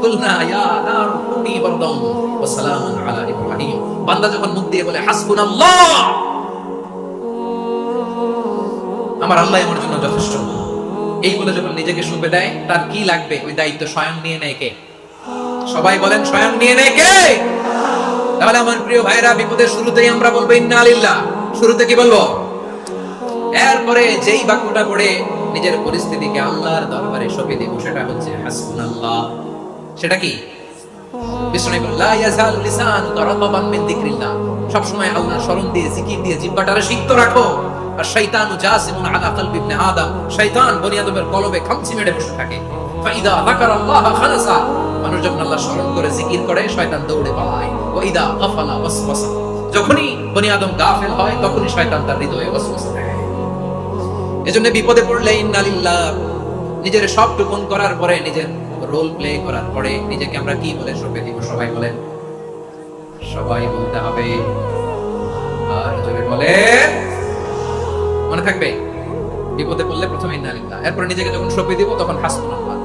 কুলনা ইয়া নার কুনি বারদান ওয়া সালামান আলা ইব্রাহিম। বান্দা যখন মুখ দিয়ে বলে হাসবুনাল্লাহ, আমার আল্লাহ আমার জন্য যথেষ্ট, এই বলে যখন নিজেকে সঁপে দেয়, তার কি লাগবে ওই দায়িত্ব স্বয়ং নিয়ে নেয় কে? সবাই বলেন স্বয়ং নিয়ে নেয় কে? তাহলে আমার প্রিয় ভাইরা, বিপদের শুরুতেই আমরা বলবো ইন্না লিল্লাহ। শুরুতে কি বলবো? এরপরে যেই বাক্যটা পড়ে নিজের পরিস্থিতিকে আল্লাহর দরবারে সঁপে দেব, সেটা হচ্ছে হাসবুনাল্লাহ। সেটা কি? বিষ্ণু বলেন লা ইয়াজালু লিসানুকা রাতাবান মিন যিকরিল্লাহ। সব সময় আল্লাহর স্মরণ দিয়ে, জিকির দিয়ে জিহ্বাটারে সিক্ত রাখো। আর শয়তানু জাসিমুন আলা কলবি ইবনে আদম, শয়তান বনি আদমের কলবে খামচি মেরে বসে থাকে। ফাইদা যাকারাল্লাহ খালাসা, মানুষ যখন আল্লাহ স্মরণ করে জিকির করে, শয়তান দৌড়ে পালায়। ওয়া ইদা গাফালা ওয়াসওয়াসা, যখনই বনি আদম গাফেল হয়, তখনই শয়তান তার হৃদয়ে ওয়াসওয়াসা দেয়। এজন্য বিপদে পড়লে ইন্না লিল্লাহ, নিজের সব টুকুন করার পরে, নিজের রোল প্লে করার পরে নিজেকে আমরা কি বলে সঁপে দিব? সবাই বলেন, সবাই বলতে হবে। আর জোরে বলে, মনে থাকবে? বিপদে পড়লে প্রথমে ইন্না লিল্লাহ, এরপর নিজেকে যখন সঁপে দিব তখন হাসবুনাল্লাহ।